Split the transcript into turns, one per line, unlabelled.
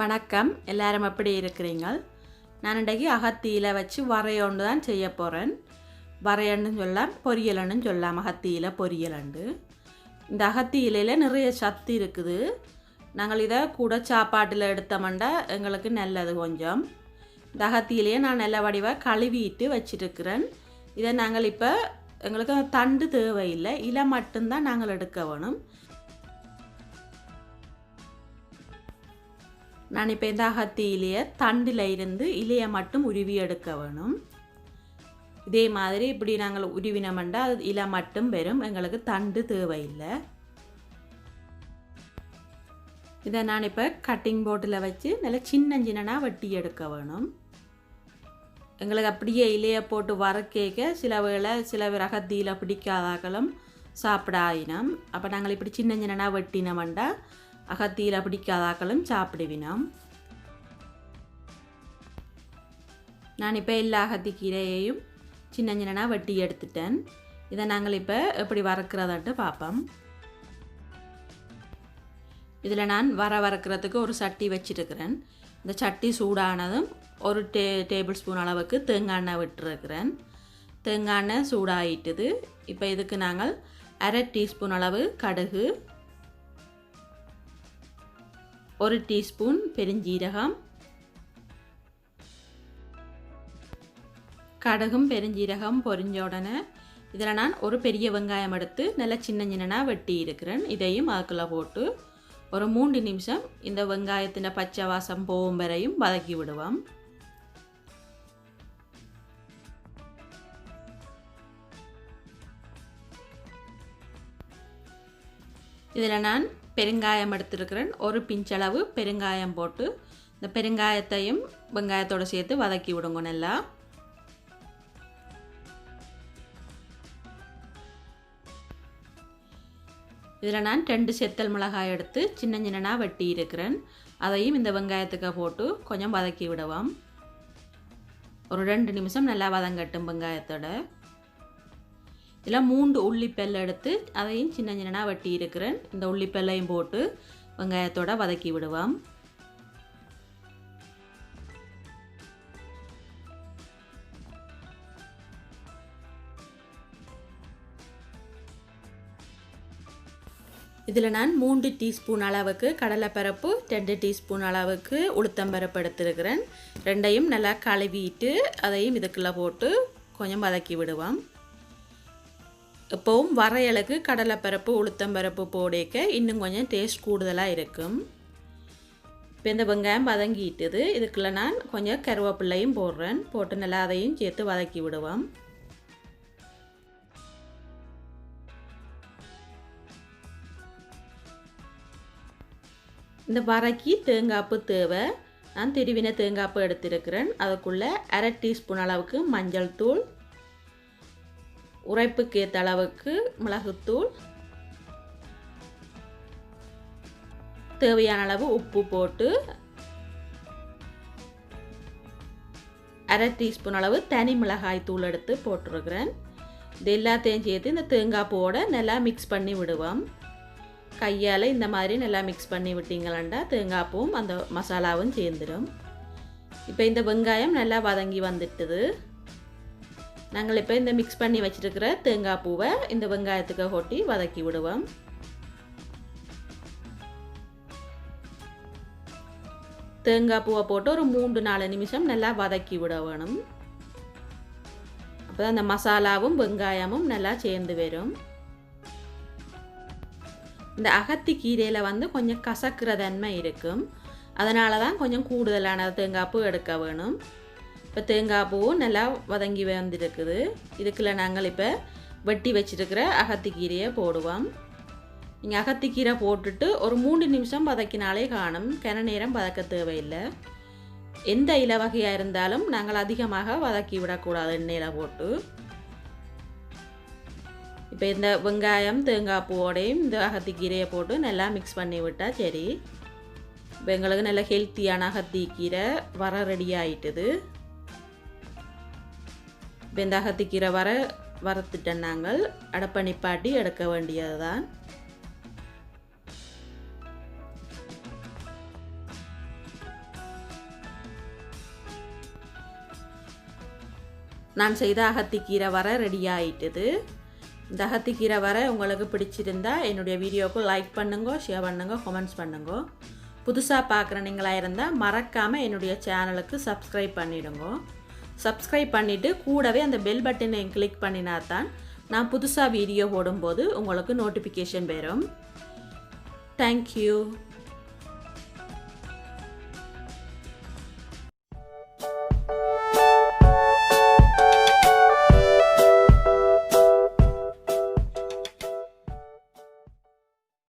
வணக்கம் எல்லாரும் எப்படி இருக்கிறீங்கள் நான் இன்றைக்கு அகத்தியில வச்சு வரையொண்டு தான் செய்ய போகிறேன் வரையன்னு சொல்லலாம் பொரியலன்னு சொல்லலாம் அகத்தியில பொரியலண்டு இந்த அகத்தி இலையில் நிறைய சத்து இருக்குது நாங்கள் இதை கூட சாப்பாட்டில் எடுத்தோம்னா எங்களுக்கு நல்லது கொஞ்சம் இந்த அகத்தியிலேயே நான் நல்ல வடிவாக கழுவிட்டு வச்சிருக்கிறேன் இதை நாங்கள் இப்போ எங்களுக்கு தண்டு தேவையில்லை இலை மட்டும்தான் நாங்கள் எடுக்க வேணும் நான் இப்போ இந்த அகத்தியிலேயே தண்டில் இருந்து இலையை மட்டும் உருவி எடுக்க வேணும் இதே மாதிரி இப்படி நாங்கள் உருவினோம்னா அது இலை மட்டும் வரும் எங்களுக்கு தண்டு தேவையில்லை இதை நான் இப்போ கட்டிங் போர்டில் வச்சு நல்லா சின்ன சின்னனாக வெட்டி எடுக்க வேணும் எங்களுக்கு அப்படியே இலையை போட்டு வறுக்க சில அகத்தியில் பிடிக்காதாக்களும் சாப்பிடாயினோம் அப்போ நாங்கள் இப்படி சின்ன சின்னனாக வெட்டினோம்னா அகத்தியில் பிடிக்காதாக்களும் சாப்பிடுவினோம் நான் இப்போ எல்லா அகத்தி கீரையையும் சின்ன சின்னனாக வெட்டி எடுத்துட்டேன் இதை நாங்கள் இப்போ எப்படி வறுக்கிறதாட்டு பார்ப்போம் இதில் நான் வறுக்கிறதுக்கு ஒரு சட்டி வச்சிருக்கிறேன் இந்த சட்டி சூடானதும் ஒரு டேபிள் ஸ்பூன் அளவுக்கு தேங்காய் எண்ணெய் விட்டுருக்கிறேன் தேங்காய் எண்ணெய் சூடாகிட்டுது இப்போ இதுக்கு நாங்கள் 1/2 டீஸ்பூன் அளவு கடுகு 1 டீஸ்பூன் பெருஞ்சீரகம் கடுகும் பெருஞ்சீரகம் பொரிஞ்ச உடனே இதில் நான் ஒரு பெரிய வெங்காயம் எடுத்து நல்லா சின்ன சின்னனாக வெட்டி இருக்கிறேன் இதையும் அதுக்குள்ளே போட்டு ஒரு 3 நிமிஷம் இந்த வெங்காயத்தின் பச்சை வாசம் போகும் வரையும் வதக்கி விடுவோம் இதில் நான் பெருங்காயம் எடுத்துருக்கிறேன் ஒரு பிஞ்சளவு பெருங்காயம் போட்டு இந்த பெருங்காயத்தையும் வெங்காயத்தோடு சேர்த்து வதக்கி விடுங்க நல்லா இதில் நான் 2 செத்தல் மிளகாய் எடுத்து சின்ன சின்னனாக வெட்டி இருக்கிறேன் அதையும் இந்த வெங்காயத்துக்கு போட்டு கொஞ்சம் வதக்கி விடுவோம் ஒரு 2 நிமிஷம் நல்லா வதங்கட்டும் வெங்காயத்தோட இதில் 3 உள்ளிப்பெல்லை எடுத்து அதையும் சின்ன சின்னனாக வெட்டி இருக்கிறேன் இந்த உள்ளிப்பெல்லையும் போட்டு வெங்காயத்தோட வதக்கி விடுவோம் இதில் நான் 3 டீஸ்பூன் அளவுக்கு கடலைப்பருப்பு 2 டீஸ்பூன் அளவுக்கு உளுத்தம்பருப்பு எடுத்துருக்கிறேன் ரெண்டையும் நல்லா கழுவிட்டு அதையும் இதுக்குள்ளே போட்டு கொஞ்சம் வதக்கி விடுவோம் எப்போவும் வரையலுக்கு கடலைப்பருப்பு உளுத்தம்பருப்பு போடக்க இன்னும் கொஞ்சம் டேஸ்ட் கூடுதலாக இருக்கும் இப்போ இந்த வெங்காயம் வதங்கிட்டுது இதுக்குள்ளே நான் கொஞ்சம் கருவேப்பிள்ளையும் போடுறேன் போட்டு நல்லா அதையும் சேர்த்து வதக்கி விடுவோம் இந்த வரைக்கு தேங்காய்ப்பு தேவை நான் திருவின தேங்காய்ப்பு எடுத்திருக்கிறேன் அதுக்குள்ளே 1/2 டீஸ்பூன் அளவுக்கு மஞ்சள் தூள் உரைப்புக்கு ஏற்ற அளவுக்கு மிளகுத்தூள் தேவையான அளவு உப்பு போட்டு 1/2 டீஸ்பூன் அளவு தனி மிளகாய் தூள் எடுத்து போட்டுருக்கிறேன் இது எல்லாத்தையும் சேர்த்து இந்த தேங்காய் பூவோட நல்லா மிக்ஸ் பண்ணி விடுவோம் கையால் இந்த மாதிரி நல்லா மிக்ஸ் பண்ணி விட்டீங்களாண்டா தேங்காய் பூவும் அந்த மசாலாவும் சேர்ந்துடும் இப்போ இந்த வெங்காயம் நல்லா வதங்கி வந்துட்டுது நாங்கள் இப்போ இந்த மிக்ஸ் பண்ணி வச்சிருக்கிற தேங்காய் பூவை இந்த வெங்காயத்துக்கு கொட்டி வதக்கி விடுவோம் தேங்காய் பூவை போட்டு ஒரு 3-4 நிமிஷம் நல்லா வதக்கி விட வேணும் அப்போ அந்த மசாலாவும் வெங்காயமும் நல்லா சேர்ந்து வரும் இந்த அகத்தி கீரையில் கொஞ்சம் கசக்கிற தன்மை இருக்கும் அதனால தான் கொஞ்சம் கூடுதலான தேங்காய் பூ எடுக்க வேணும் இப்போ தேங்காய் பூவும் நல்லா வதங்கி வந்துருக்குது இதுக்குள்ள நாங்கள் இப்போ வெட்டி வச்சிருக்கிற அகத்தி கீரையை போடுவோம் நீங்கள் அகத்தி கீரை போட்டுட்டு ஒரு 3 நிமிஷம் வதக்கினாலே காணும் கன நேரம் வதக்க தேவையில்லை எந்த இலை வகையாக இருந்தாலும் நாங்கள் அதிகமாக வதக்கி விடக்கூடாது எண்ணெயில் போட்டு இப்போ இந்த வெங்காயம் தேங்காய் பூவோடையும் இந்த அகத்தி கீரையை போட்டு நல்லா மிக்ஸ் பண்ணி விட்டால் சரி இப்போ எங்களுக்கு நல்ல ஹெல்த்தியான அகத்தி கீரை வர ரெடி ஆகிட்டுது இப்போ இந்த அகத்தி கீரை வறுத்துட்டேன் நாங்கள் அடப்பை நிப்பாட்டி எடுக்க வேண்டியது தான் நான் செய்த அகத்தி கீரை வரை ரெடி ஆயிட்டது. இந்த அகத்தி கீரை வரை உங்களுக்கு பிடிச்சிருந்தா என்னுடைய வீடியோக்கு லைக் பண்ணுங்க, ஷேர் பண்ணுங்க, கமெண்ட்ஸ் பண்ணுங்க. புதுசாக பார்க்குற நீங்களாக இருந்தால் மறக்காமல் என்னுடைய சேனலுக்கு சப்ஸ்கிரைப் பண்ணிவிடுங்க. சப்ஸ்கிரைப் பண்ணிவிட்டு கூடவே அந்த பெல் பட்டனை கிளிக் பண்ணினா தான் நான் புதுசாக வீடியோ போடும்போது உங்களுக்கு நோட்டிஃபிகேஷன் வரும். தேங்க்யூ.